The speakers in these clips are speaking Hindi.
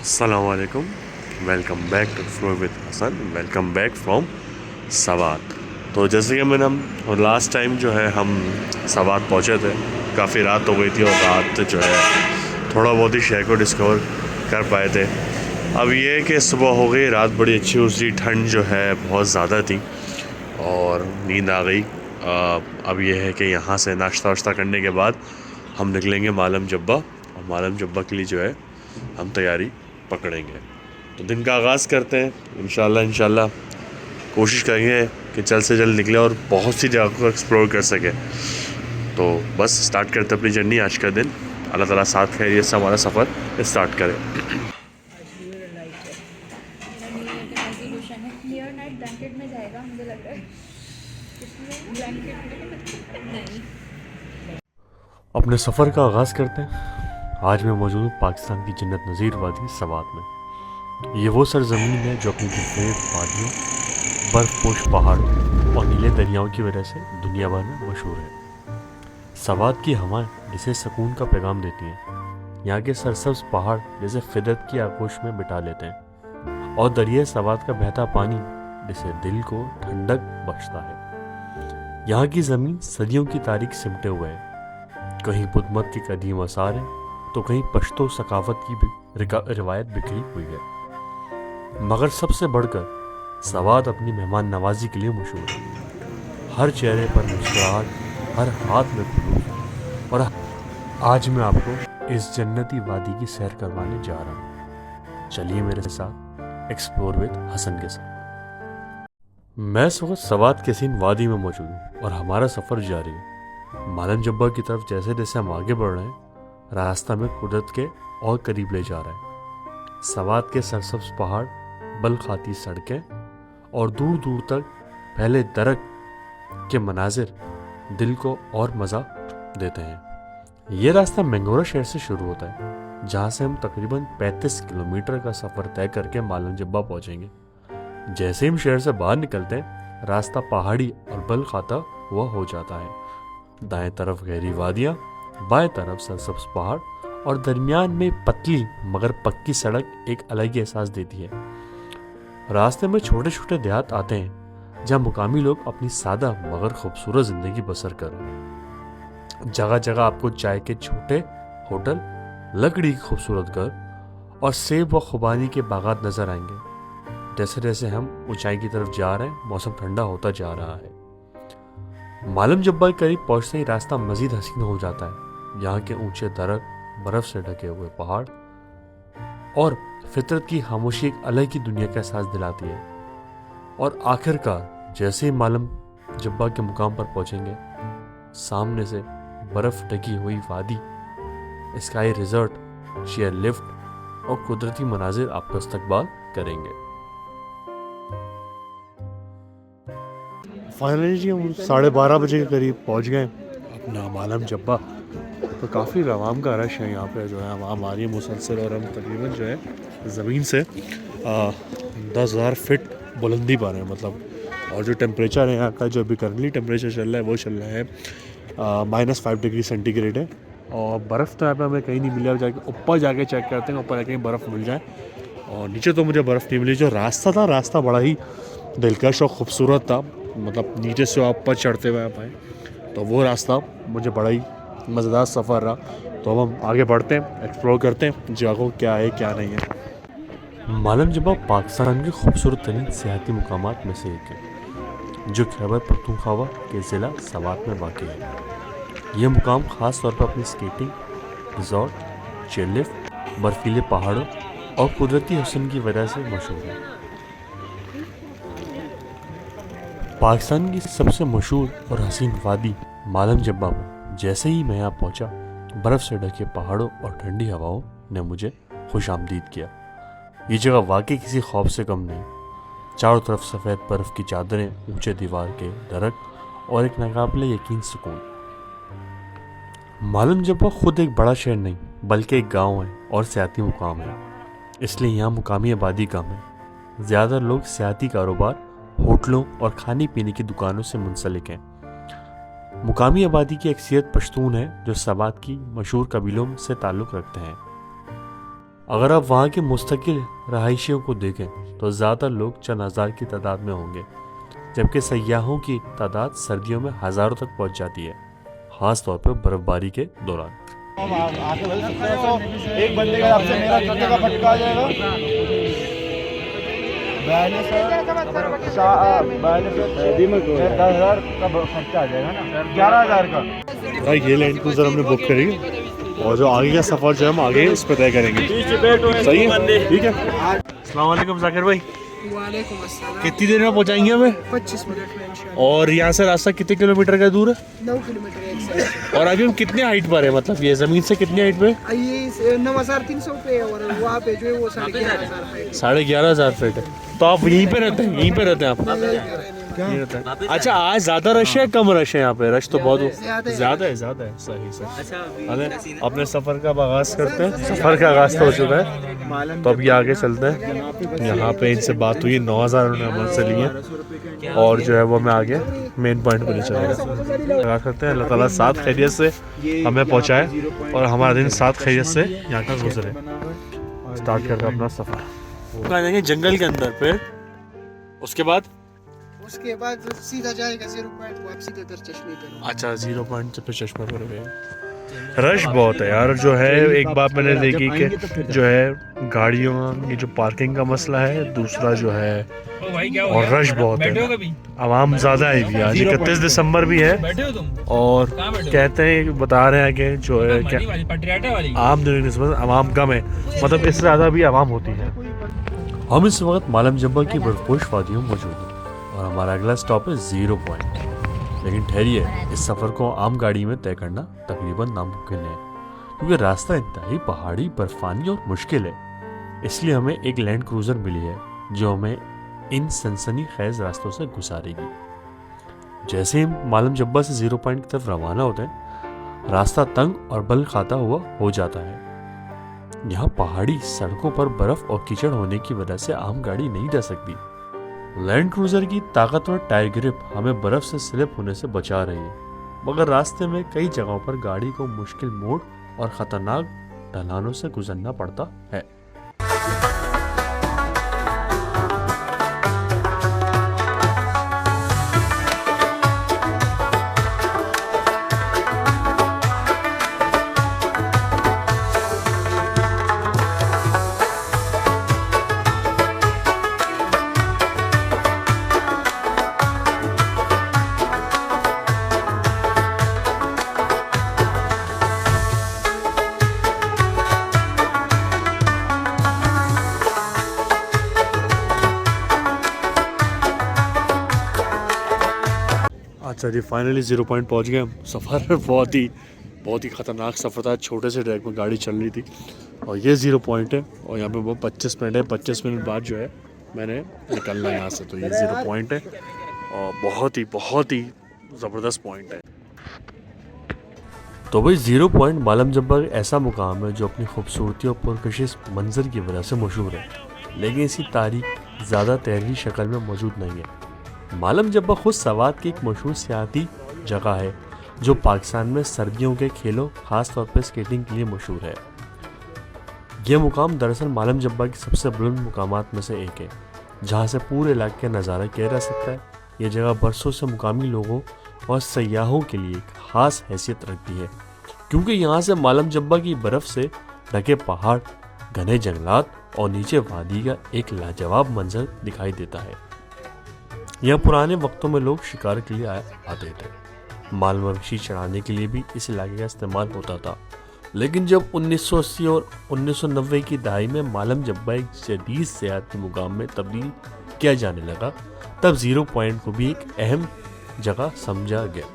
अस्सलाम वालेकुम, welcome back to explore with Hasan, welcome back from Swat. तो जैसे कि मैंने हम लास्ट टाइम जो है हम सवात पहुंचे थे, काफ़ी रात हो गई थी और रात जो है थोड़ा बहुत ही शहर को डिस्कवर कर पाए थे। अब ये है कि सुबह हो गई, रात बड़ी अच्छी हुई थी, ठंड जो है बहुत ज़्यादा थी और नींद आ गई। अब ये है कि यहाँ से नाश्ता वाश्ता करने के बाद हम निकलेंगे मालम जब्बा, और मालम जब्बा के लिए जो है हम तैयारी पकड़ेंगे। तो दिन का आगाज़ करते हैं। इंशाल्लाह कोशिश करेंगे कि जल्द से जल्द निकले और बहुत सी जगह को एक्सप्लोर कर सके। तो बस स्टार्ट करते अपनी जर्नी आज का दिन। अल्लाह ताला साथ खैरियत से हमारा सफ़र स्टार्ट करे। अपने सफ़र का आगाज़ करते हैं। आज मैं मौजूद हूँ पाकिस्तान की जन्नत नज़ीर वादी सवात में। ये वो सरज़मीन है जो अपनी दिलफरेब वादियों, बर्फ़पोश पहाड़ों और नीले दरियाओं की वजह से दुनिया भर में मशहूर है। सवात की हवाएं जिसे सुकून का पैगाम देती हैं, यहाँ के सरसब्ज पहाड़ जैसे फिदरत की आगोश में बिठा लेते हैं, और दरिया सवात का बहता पानी जिसे दिल को ठंडक बख्शता है। यहाँ की ज़मीन सदियों की तारीख सिमटे हुए है, कहीं बुद्ध मत की कदीम आसार है तो कहीं पश्तो सकाफत की रिवायत बिखरी हुई है। मगर सबसे बढ़कर सवात अपनी मेहमान नवाजी के लिए मशहूर है। हर चेहरे पर मुस्कुराहट, हर हाथ में खुलूस। और आज मैं आपको इस जन्नती वादी की सैर करवाने जा रहा हूँ। चलिए मेरे साथ एक्सप्लोर विद हसन के साथ। मैं इस वक्त सवात के सीन वादी में मौजूद हूँ और हमारा सफ़र जारी है। मालम जब्बा की तरफ जैसे जैसे हम आगे बढ़ रहे हैं, रास्ता में कुदरत के और करीब ले जा रहा है। सवात के सरसब्ज पहाड़, बल खाती सड़कें और दूर दूर तक फैले दरख्त के मनाजिर दिल को और मज़ा देते हैं। ये रास्ता मैंगोरा शहर से शुरू होता है, जहाँ से हम तकरीबन 35 किलोमीटर का सफ़र तय करके मालम जब्बा पहुँचेंगे। जैसे हम शहर से बाहर निकलते हैं, रास्ता पहाड़ी और बल खाता हुआ हो जाता है। दाएं तरफ गहरी वादियाँ, बाएं तरफ सरसब्ज पहाड़ और दरमियान में पतली मगर पक्की सड़क एक अलग ही एहसास देती है। रास्ते में छोटे छोटे देहात आते हैं, जहाँ मुकामी लोग अपनी सादा मगर खूबसूरत जिंदगी बसर कर रहे हैं। जगह जगह आपको चाय के छोटे होटल, लकड़ी के खूबसूरत घर और सेब व खुबानी के बागात नजर आएंगे। जैसे जैसे हम ऊंचाई की तरफ जा रहे हैं, मौसम ठंडा होता जा रहा है। मालम जब्बा के करीब पहुंचते ही रास्ता मजीद हसीन हो जाता है। यहाँ के ऊंचे दरख्त, बर्फ से ढके हुए पहाड़ और फितरत की खामोशी एक अलग ही दुनिया का एहसास दिलाती है। और आखिरकार जैसे ही मालम जब्बा के मुकाम पर पहुंचेंगे, सामने से बर्फ ढकी हुई वादी, स्काई रिजॉर्ट, शेयर लिफ्ट और कुदरती मनाजिर आपका इस्तकबाल करेंगे। फाइनली जी हम 12:30 बजे के करीब पहुंच गए अपना मालम जब्बा। तो काफ़ी रवाम का रश है यहाँ पे जो है आवाम आ रही है मुसलसल, और हम तकरीबन जो है ज़मीन से 10,000 फिट बुलंदी पा रहे हैं मतलब। और जो टेम्परेचर है यहाँ का, जो अभी करंटली टेम्परेचर चल रहा है वो चल रहा है -5 डिग्री सेंटीग्रेड है। और बर्फ़ तो यहाँ पे हमें कहीं नहीं मिली। अब जाके ऊपर जाके चेक करते हैं ऊपर कहीं बर्फ़ मिल जाए। और नीचे तो मुझे बर्फ़ नहीं मिली। जो रास्ता था, रास्ता बड़ा ही दिलकश और ख़ूबसूरत था, मतलब नीचे से आप ऊपर चढ़ते हुए आप आए, तो वो रास्ता मुझे बड़ा ही मज़ेदार सफ़र रहा। तो अब हम आगे बढ़ते हैं, एक्सप्लोर करते हैं जगह क्या है क्या नहीं है। मालम जब्बा पाकिस्तान के खूबसूरत तरीन सियाहती मुकामात में से एक है, जो खैबर पख्तूनख्वा के ज़िला सवात में वाक़ है। यह मुकाम ख़ास तौर पर अपनी स्केटिंग, रिजॉर्ट, चेयर लिफ्ट बर्फीले पहाड़ों और कुदरती हुस्न की वजह से मशहूर है। पाकिस्तान की सबसे मशहूर और हसीन वादी मालम जब्बा में जैसे ही मैं यहाँ पहुंचा, बर्फ से ढके पहाड़ों और ठंडी हवाओं ने मुझे खुशामदीद किया। ये जगह वाकई किसी खौफ से कम नहीं। चारों तरफ सफ़ेद बर्फ की चादरें, ऊंचे दीवार के दरक और एक नाकाबिले यकीन सुकून। मालम जब्बा खुद एक बड़ा शहर नहीं बल्कि एक गांव है और सियाती मुकाम है, इसलिए यहाँ मुकामी आबादी कम है। ज़्यादा लोग सियाती कारोबार, होटलों और खाने पीने की दुकानों से मुंसलिक हैं। मुकामी आबादी की अक्सरियत पश्तून है जो सवात की मशहूर कबीलों से ताल्लुक़ रखते हैं। अगर आप वहाँ के मुस्तकिल रहायशियों को देखें तो ज़्यादातर लोग चंद हज़ार की तादाद में होंगे, जबकि सयाहों की तादाद सर्दियों में हज़ारों तक पहुँच जाती है, ख़ास तौर पर बर्फबारी के दौरान। एक बंदे का आपसे मेरा जूते का फटका आ जाएगा। 10,000 का खर्चा आ जाएगा ना, 11,000 का। भाई ये लैंड क्रूजर हमने बुक करी और जो आगे का सफ़र जो है हम आगे इस पर तय करेंगे। सही है, ठीक है। अस्सलाम वालेकुम जाकिर भाई। वालेकुम अस्सलाम। कितनी देर में पहुंचाएंगे हमें? 25 मिनट में इंशाल्लाह। और यहाँ से रास्ता कितने किलोमीटर का दूर है? 9 किलोमीटर एक साइड। और अभी हम कितने हाइट पर है, मतलब ये ज़मीन से कितनी हाइट पे? ये 9,300 पे है और वहाँ पे जो है वो 11,500 पे है। 11,500 फीट है। तो आप यहीं पे रहते हैं? यहीं पे रहते हैं आप? यहीं रहते हैं। अच्छा, आज ज़्यादा रश है कम रश है यहाँ पे? रश तो बहुत ज़्यादा है। सही सही। अरे अपने सफ़र का आगाज़ करते हैं। सफ़र का आगाज़ तो हो चुका है, तो अब ये आगे चलते हैं। यहाँ पे इनसे बात हुई, 9,000 उन्होंने अमल से लिए और जो है वो हमें आगे मेन पॉइंट पर ले चलेगा। आगाज़ करते हैं। अल्लाह ताला साथ खैरियत से हमें पहुँचाए और हमारा दिन साथ खैरियत से यहाँ का गुजरे। स्टार्ट करते हैं अपना सफ़र। कहाँ जाएंगे? जंगल के अंदर, फिर उसके बाद सीधा जाएगा 0 पॉइंट, वो आप सीधे उधर चश्मे पे। अच्छा, 0 पॉइंट से फिर चश्मा पर गए। रश बहुत है यार, जो है एक बात मैंने देखी कि जो है गाड़ियों की जो पार्किंग का मसला है, दूसरा जो है और रश बहुत है। आवाम ज़्यादा है भी। आज 31 दिसंबर भी है और कहते हैं, बता रहे हैं कि जो है क्या आम दिनों की निस्बत आवाम कम है, मतलब इससे ज़्यादा भी आवाम होती है। हम इस वक्त मालम जब्बा की बर्फपोश वादियों में मौजूद हैं और हमारा अगला स्टॉप है 0 पॉइंट। लेकिन ठहरिए, इस सफ़र को आम गाड़ी में तय करना तकरीबन नामुमकिन है, क्योंकि रास्ता इंतहाई पहाड़ी, बर्फानी और मुश्किल है। इसलिए हमें एक लैंड क्रूज़र मिली है जो हमें इन सनसनी खेज रास्तों से गुजारेगी। जैसे ही मालम जब्बा से 0 पॉइंट की तरफ रवाना होते हैं, रास्ता तंग और बल खाता हुआ हो जाता है। यहाँ पहाड़ी सड़कों पर बर्फ और कीचड़ होने की वजह से आम गाड़ी नहीं जा सकती। लैंड क्रूजर की ताकतवर टायर ग्रिप हमें बर्फ से स्लिप होने से बचा रही है, मगर रास्ते में कई जगहों पर गाड़ी को मुश्किल मोड़ और खतरनाक ढलानों से गुजरना पड़ता है। अच्छा जी, फाइनली 0 पॉइंट पहुंच गए हम। सफ़र बहुत ही ख़तरनाक सफ़र था। छोटे से ट्रैक में गाड़ी चल रही थी और ये 0 पॉइंट है और यहाँ पे वो 25 मिनट है। 25 मिनट बाद जो है मैंने निकलना है यहाँ से, तो ये 0 पॉइंट है और बहुत ही ज़बरदस्त पॉइंट है। तो भाई 0 पॉइंट मालम जब्बा ऐसा मुकाम है जो अपनी खूबसूरती और पुरकशिश मंजर की वजह से मशहूर है, लेकिन इसकी तारीख ज़्यादा तहरीरी शक्ल में मौजूद नहीं है। मालम जब्बा खुद सवात की एक मशहूर सियाती जगह है जो पाकिस्तान में सर्दियों के खेलों, खास तौर पर स्केटिंग के लिए मशहूर है। यह मुकाम दरअसल मालम जब्बा की सबसे बुलंद मुकामात में से एक है, जहाँ से पूरे इलाके का नज़ारा किया जा सकता है। यह जगह बरसों से मुकामी लोगों और सयाहों के लिए एक ख़ास हैसियत रखती है, क्योंकि यहाँ से मालम जब्बा की बर्फ़ से ढके पहाड़, घने जंगलात और नीचे वादी का एक लाजवाब मंजर दिखाई देता है। यहाँ पुराने वक्तों में लोग शिकार के लिए आते थे। माल मवेशी चढ़ाने के लिए भी इस इलाके का इस्तेमाल होता था लेकिन जब 1980 और 1990 की दहाई में मालम जब्बा एक जदीद सियाहती मुकाम में तब्दील किया जाने लगा, तब ज़ीरो पॉइंट को भी एक अहम जगह समझा गया।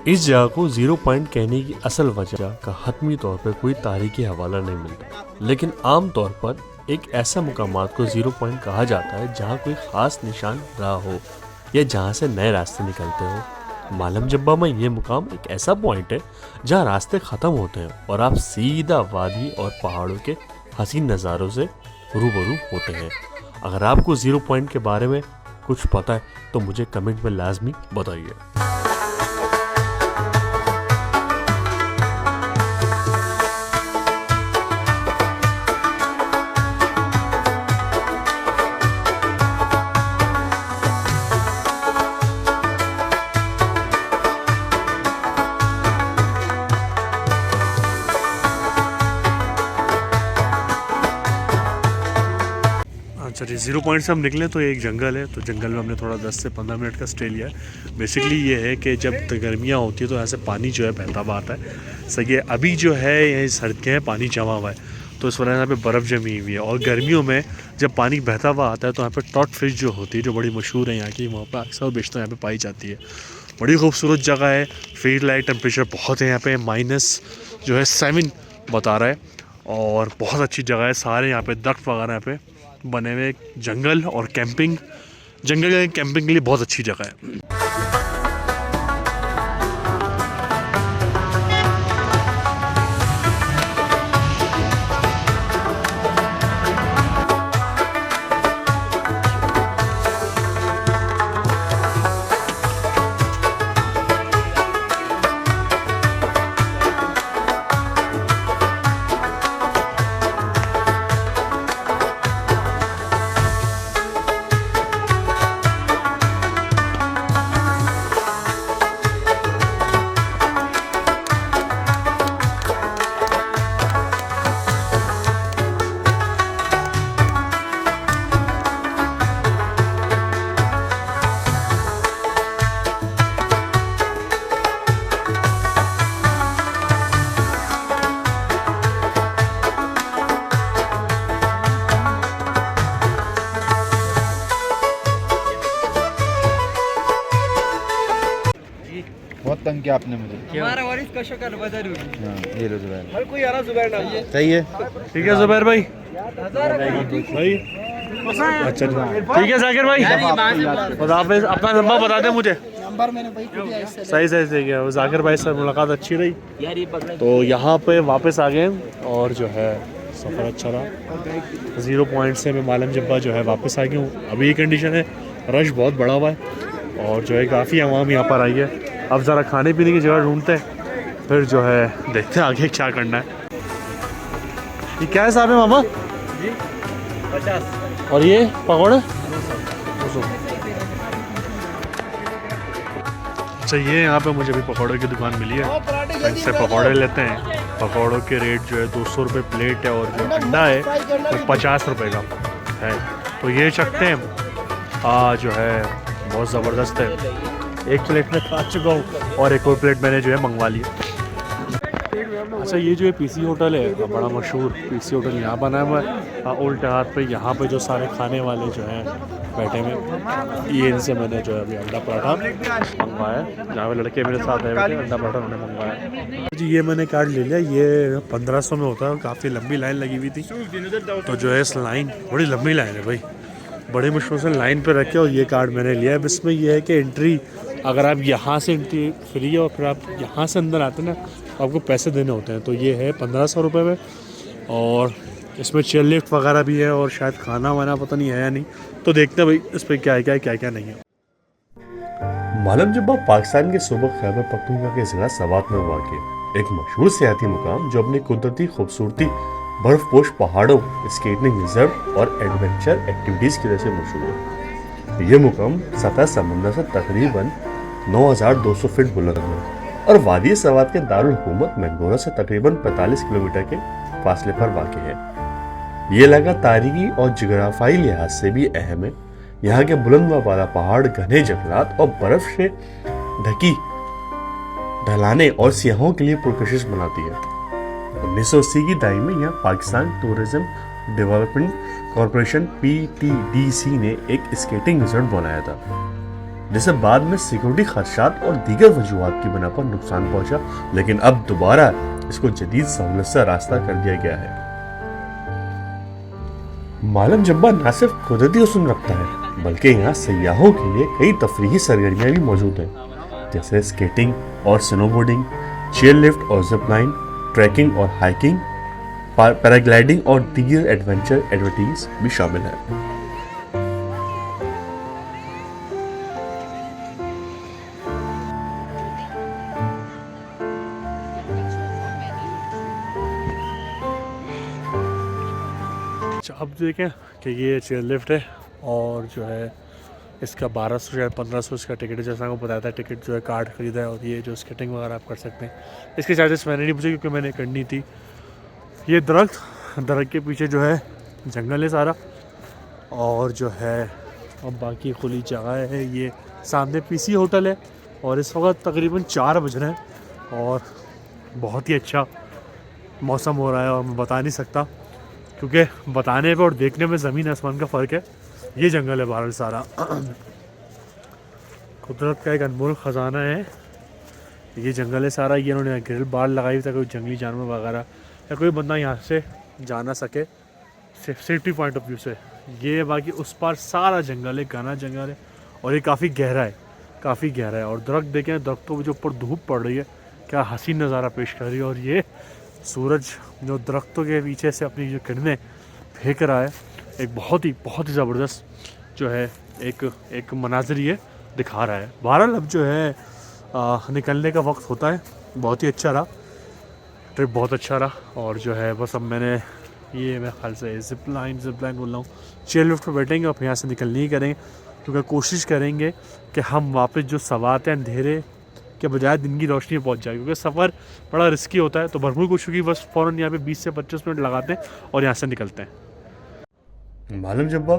इस जगह को ज़ीरो पॉइंट कहने की असल वजह का हतमी तौर पर कोई तारीखी हवाला नहीं मिलता, लेकिन आम तौर पर एक ऐसा मुकामात को ज़ीरो पॉइंट कहा जाता है जहाँ कोई ख़ास निशान रहा हो या जहाँ से नए रास्ते निकलते हो। मालम जब्बा में ये मुकाम एक ऐसा पॉइंट है जहाँ रास्ते ख़त्म होते हैं और आप सीधा वादी और पहाड़ों के हसीन नज़ारों से रूबरू होते हैं। अगर आपको ज़ीरो पॉइंट के बारे में कुछ पता है तो मुझे कमेंट में लाजमी बताइए। चलिए, ज़ीरो पॉइंट से हम निकले तो ये एक जंगल है, तो जंगल में हमने थोड़ा 10 से 15 मिनट का स्टे लिया है। बेसिकली ये है कि जब गर्मियाँ होती है तो यहाँ से पानी जो है बहता हुआ आता है। सही है, अभी जो है यही सर्दियाँ हैं, पानी जमा हुआ है, तो इस वजह यहाँ पे बर्फ़ जमी हुई है। और गर्मियों में जब पानी बहता हुआ आता है तो यहाँ पर ट्रॉट फिश जो होती है, जो बड़ी मशहूर है यहाँ की, वहाँ पर अक्सर बेशतर यहाँ पर पाई जाती है। बड़ी खूबसूरत जगह है, फील्ड लाइट टेम्परेचर बहुत है यहाँ पे, -7 बता रहा है, और बहुत अच्छी जगह है। सारे यहाँ पे दरख्त वगैरह यहाँ पे बने हुए, जंगल और कैंपिंग, जंगल कैंपिंग के लिए बहुत अच्छी जगह है। बहुत तंग किया आपने मुझे। हमारा वारिस का शक्ल बदल हुई। हाँ, ये लो जुबैर। हर कोई आ रहा जुबैर नाम है। सही है, ठीक है जुबैर भाई, भाई अच्छा ठीक है जाकिर भाई, खुदा हाफिज़। अपना नंबर बता दे मुझे। नंबर मैंने भाई को दिया इससे। सही है, जाकिर भाई से मुलाकात अच्छी रही, तो यहाँ पे वापस आ गए और जो है सफ़र अच्छा रहा। ज़ीरो पॉइंट से मैं मालम जब्बा जो है वापस आ गया हूँ। अभी ये कंडीशन है, रश बहुत बड़ा हुआ है और जो है काफ़ी आवाम यहाँ पर आई है। अब ज़रा खाने पीने की जगह ढूंढते हैं, फिर जो है देखते हैं आगे क्या करना है। ये क्या हिसाब है मामा? 50 और ये पकौड़े? अच्छा, ये यहाँ पे मुझे भी पकौड़े की दुकान मिली है, इनसे पकौड़े लेते हैं। पकौड़ों के रेट जो है 200 रुपये प्लेट है, और जो अंडा है वो 50 रुपये का है। तो ये चखते हैं, जो है बहुत ज़बरदस्त है। एक प्लेट में खा चुका हूँ और एक और प्लेट मैंने जो है मंगवा लिया। अच्छा, ये जो है पीसी होटल है, बड़ा मशहूर पीसी होटल यहाँ बना हुआ है उल्टे हाथ पे। यहाँ पे जो सारे खाने वाले जो हैं बैठे हुए, ये इनसे मैंने जो है अभी अंडा पराठा मंगवाया। जहाँ पे लड़के मेरे साथ आए हुए थे, अंडा पराठा उन्होंने मंगवाया जी। ये मैंने कार्ड ले लिया, ये 1500 में होता है। काफ़ी लंबी लाइन लगी हुई थी, तो जो है इस लाइन, बड़ी लंबी लाइन है भाई, बड़े मुश्किल से लाइन पे रखे और ये कार्ड मैंने लिया है। अब इसमें यह है कि एंट्री, अगर आप यहाँ से एंट्री फ्री है और फिर आप यहाँ से अंदर आते हैं ना, तो आपको पैसे देने होते हैं। तो ये है 1500 रुपये में, और इसमें चेयर लिफ्ट वगैरह भी है, और शायद खाना वाना पता नहीं है या नहीं, तो देखते हैं भाई इस पर क्या है क्या नहीं है। मालम जब्बा पाकिस्तान के सूबा खैबर पख्तूनख्वा के ज़िला सवात में वाक़ एक मशहूर सियाहती मुकाम, जो अपनी कुदरती खूबसूरती, बर्फपोश पहाड़ों, स्केटिंग रिजर्व और एडवेंचर एक्टिविटीज़ की वजह से मशहूर है। ये मुकाम सतह समंदर से तकरीबन 9200 फीट बुलंद है और वादी सवात के दारुल हुकूमत मैंगोरा से तकरीबन 45 किलोमीटर के फासले पर वाक़ है। ये इलाका तारीखी और जोग्राफियाई लिहाज से भी अहम है। यहाँ के बुलंद व बाला पहाड़, घने जंगलात और बर्फ से ढकी ढलाने और सियाहों के लिए पुरकशिश बनाती है। 1980 की दहाई में यहाँ Pakistan tourism development corporation PTDC ने एक स्केटिंग रिजॉर्ट बनाया था, जिसे बाद में सिक्योरिटी खदशात और दीगर वजूहात की बिना पर नुकसान पहुंचा, लेकिन अब दोबारा इसको जदीद सहूलत से रास्ता कर दिया गया है। मालम जब्बा न सिर्फ कुदरती हुस्न रखता है, बल्कि यहाँ सयाहों के लिए कई तफरीही सरगर्मियाँ भी मौजूद हैं, जैसे स्केटिंग और स्नोबोर्डिंग, चेयर लिफ्ट और जिप लाइन, ट्रैकिंग और हाइकिंग, पैराग्लाइडिंग और दीगर एडवेंचर एक्टिविटीज भी शामिल हैं। अब देखें कि ये चेयर लिफ्ट है और जो है इसका 1200 या 1500 इसका टिकट है, जैसा आपको बताया था। टिकट जो है कार्ड खरीदा है, और ये जो स्केटिंग वगैरह आप कर सकते हैं। इसके चार्जेस मैंने नहीं पूछे क्योंकि मैंने करनी थी। ये दरख्त के पीछे जो है जंगल है सारा, और जो है अब बाकी खुली जगह है। ये सामने PC होटल है और इस वक्त तकरीबन 4 बज रहे हैं और बहुत ही अच्छा मौसम हो रहा है, और मैं बता नहीं सकता क्योंकि बताने पे और देखने में ज़मीन आसमान का फ़र्क है। ये जंगल है बहरहाल सारा, कुदरत का एक अनमोल ख़जाना है ये जंगल है सारा। ये इन्होंने ग्रिल बार लगाई हुई था, कोई जंगली जानवर वगैरह या कोई बंदा यहाँ से जा ना सके सेफ्टी पॉइंट ऑफ व्यू से। ये बाकी उस पार सारा जंगल है, घना जंगल है, और ये काफ़ी गहरा है। और दरख्त देखें, दरख्तों के ऊपर धूप पड़ रही है, क्या हसीन नज़ारा पेश कर रही है। और ये सूरज जो दरख्तों के पीछे से अपनी जो किरणें फेंक रहा है, एक बहुत ही ज़बरदस्त जो है एक मनाज़र ये दिखा रहा है। बहरहाल अब जो है निकलने का वक्त होता है। बहुत ही अच्छा रहा ट्रिप, बहुत अच्छा रहा। और जो है बस अब मैंने ये मेरे ख्याल से जिप लाइन बोल रहा हूँ, चेयर लिफ्ट पर बैठेंगे और यहाँ से निकलनी ही करेंगे, क्योंकि कोशिश करेंगे कि हम वापस जो सवाते हैं अंधेरे के बजाय दिन की रोशनी पहुंच जाए, क्योंकि सफ़र बड़ा रिस्की होता है। तो भरपूर कोशिश की, बस फ़ौरन यहाँ पे 20 से 25 मिनट लगाते हैं और यहाँ से निकलते हैं। मालूम जब्बा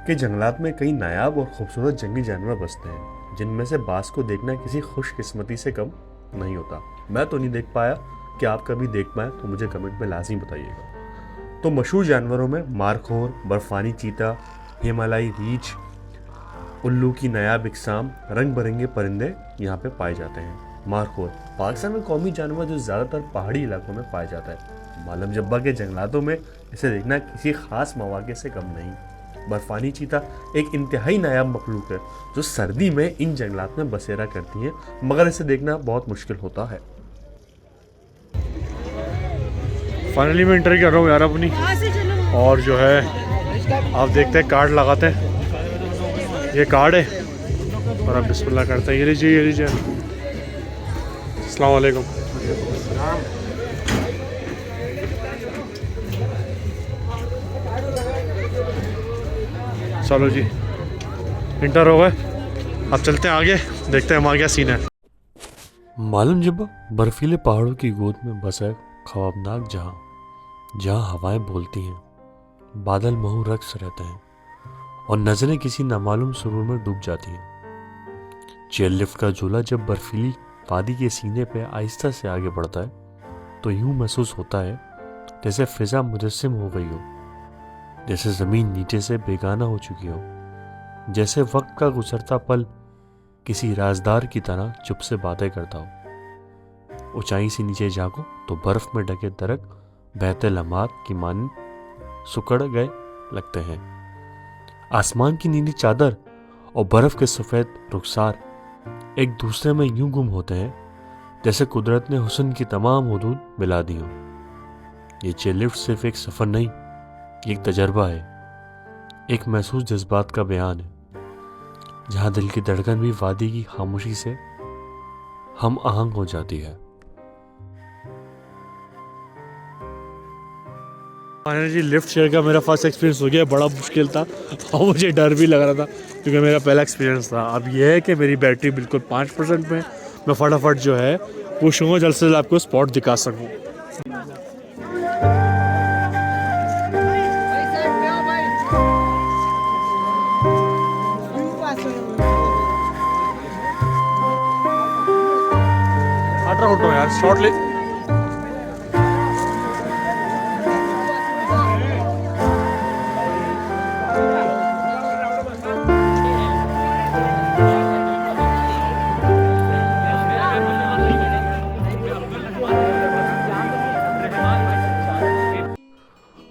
के जंगलात में कई नायाब और खूबसूरत जंगली जानवर बसते हैं, जिनमें से बास को देखना किसी खुशकिस्मती से कम नहीं होता। मैं तो नहीं देख पाया, कि आप कभी देख पाए तो मुझे कमेंट में लाजमी बताइएगा। तो मशहूर जानवरों में मारखोर, बर्फानी चीता, हिमालयी रीछ, उल्लू की नायाब इकसाम, रंग बिरंगे परिंदे यहाँ पे पाए जाते हैं। मारखोर पाकिस्तान में कौमी जानवर जो ज़्यादातर पहाड़ी इलाकों में पाया जाता है। मालम जब्बा के जंगलातों में इसे देखना किसी खास मौके से कम नहीं। बर्फानी चीता एक इंतहाई नायाब मखलूक है जो सर्दी में इन जंगलात में बसेरा करती है, मगर इसे देखना बहुत मुश्किल होता है। फाइनली मैं एंटर कर रहा हूँ यार अपनी, और जो है आप देखते हैं कार्ड लगाते हैं, ये कार्ड है और अब बिस्मिल्लाह करते हैं। ये लीजिए अस्सलाम वालेकुम। चलो जी इंटर हो गए, अब चलते हैं आगे, देखते हैं हमारा क्या सीन है। मालूम जब्बा बर्फीले पहाड़ों की गोद में बसा है ख्वाबनाक जहाँ हवाएं बोलती हैं, बादल महू रक्स रहते हैं और नजरें किसी नामालूम सुरूर में डूब जाती हैं। चेयर लिफ्ट का झूला जब बर्फीली वादी के सीने पे आहिस्ता से आगे बढ़ता है तो यूं महसूस होता है जैसे फिजा मुजस्सिम हो गई हो, जैसे ज़मीन नीचे से बेगाना हो चुकी हो, जैसे वक्त का गुजरता पल किसी राजदार की तरह चुप से बातें करता हो। ऊंचाई से नीचे झांको तो बर्फ में ढके दरख्त बहते लम्हात की मानंद सुकड़ गए लगते हैं। आसमान की नीली चादर और बर्फ के सफ़ेद रुखसार एक दूसरे में यूं गुम होते हैं जैसे कुदरत ने हुस्न की तमाम हदूद मिला दी हो। ये चेयर लिफ्ट सिर्फ एक सफ़र नहीं, एक तजर्बा है, एक महसूस जज्बात का बयान है, जहाँ दिल की धड़कन भी वादी की खामोशी से हम आहंग हो जाती है। फाइनली लिफ्ट शेयर का मेरा फर्स्ट एक्सपीरियंस हो गया, बड़ा मुश्किल था और मुझे डर भी लग रहा था क्योंकि मेरा पहला एक्सपीरियंस था। अब यह है कि मेरी बैटरी बिल्कुल 5% में, मैं फटाफट जो है पूछूंगा जल्द से जल्द आपको स्पॉट दिखा सकूँ। शॉर्टली।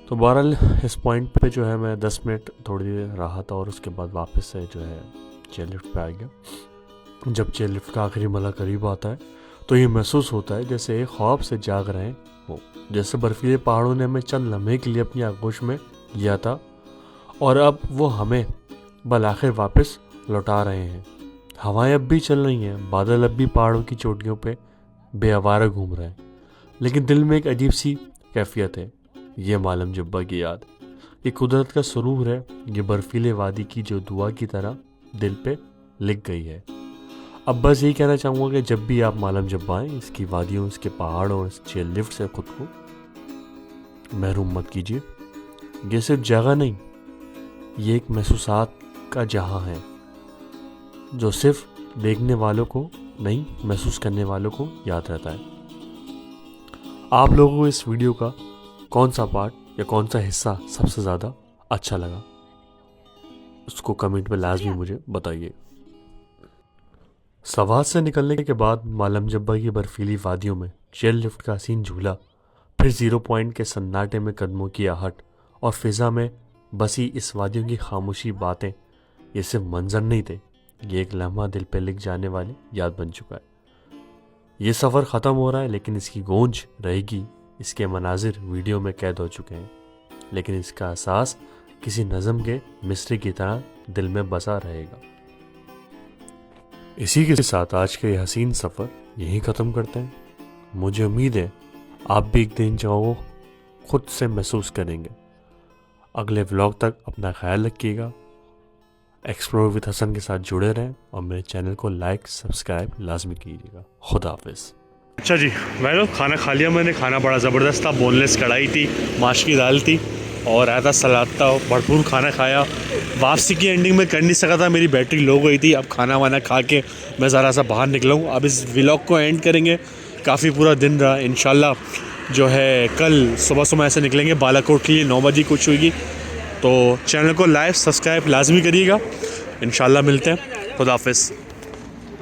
तो बहरहाल इस पॉइंट पे जो है मैं 10 मिनट थोड़ी देर रहा था और उसके बाद वापस से जो है चेयर लिफ्ट पे आ गया। जब चेयर लिफ्ट का आखिरी मरला करीब आता है तो ये महसूस होता है जैसे एक ख्वाब से जाग रहे हो, जैसे बर्फीले पहाड़ों ने हमें चंद लम्हे के लिए अपनी आगोश में लिया था और अब वो हमें बल आखिर वापस लौटा रहे हैं। हवाएं अब भी चल रही हैं, बादल अब भी पहाड़ों की चोटियों पे बेआवारा घूम रहे हैं, लेकिन दिल में एक अजीब सी कैफियत है। ये मालम जुब्बा की याद, ये कुदरत का सुरूर है, ये बर्फीले वादी की जो दुआ की तरह दिल पे लिख गई है। अब बस यही कहना चाहूँगा कि जब भी आप मालम जुब्बा आएँ, इसकी वादियों, इसके पहाड़ों और इस चेयर लिफ्ट से खुद को महरूम मत कीजिए। ये सिर्फ जगह नहीं, ये एक महसूसात का जहां है जो सिर्फ देखने वालों को नहीं, महसूस करने वालों को याद रहता है। आप लोगों को इस वीडियो का कौन सा पार्ट या कौन सा हिस्सा सबसे ज़्यादा अच्छा लगा, उसको कमेंट में लाजमी मुझे बताइए। सवाद से निकलने के बाद मालम जुब्बा की बर्फीली वादियों में चेयर लिफ्ट का हसीन झूला, फिर 0 पॉइंट के सन्नाटे में कदमों की आहट और फिजा में बसी इस वादियों की खामोशी बातें, ये सिर्फ मंजर नहीं थे, ये एक लम्हा दिल पे लिख जाने वाली याद बन चुका है। ये सफ़र ख़त्म हो रहा है लेकिन इसकी गूंज रहेगी, इसके मनाजिर वीडियो में कैद हो चुके हैं, लेकिन इसका एहसास किसी नज़म के मिसरे की तरह दिल में बसा रहेगा। इसी के साथ आज के ये हसीन सफ़र यहीं ख़त्म करते हैं। मुझे उम्मीद है आप भी एक दिन जाओ खुद से महसूस करेंगे। अगले व्लॉग तक अपना ख्याल रखिएगा। एक्सप्लोर विद हसन के साथ जुड़े रहें और मेरे चैनल को लाइक सब्सक्राइब लाजमी कीजिएगा। खुदा हाफिज़। अच्छा जी, मैं खाना खा लिया मैंने। खाना बड़ा ज़बरदस्त था, बोनलेस कढ़ाई थी, माश की दाल थी और रायता सलाद था, भरपूर खाना खाया। वापसी की एंडिंग में कर नहीं सका था, मेरी बैटरी लो गई थी। अब खाना वाना खा के मैं ज़रा सा बाहर निकला हूँ। अब इस व्लॉग को एंड करेंगे। काफ़ी पूरा दिन रहा, इंशाल्लाह जो है कल सुबह ऐसे निकलेंगे बालाकोट के लिए। 9 बजे कुछ होगी, तो चैनल को लाइक सब्सक्राइब लाजमी करिएगा। इंशाल्लाह मिलते हैं। खुदा हाफिज़।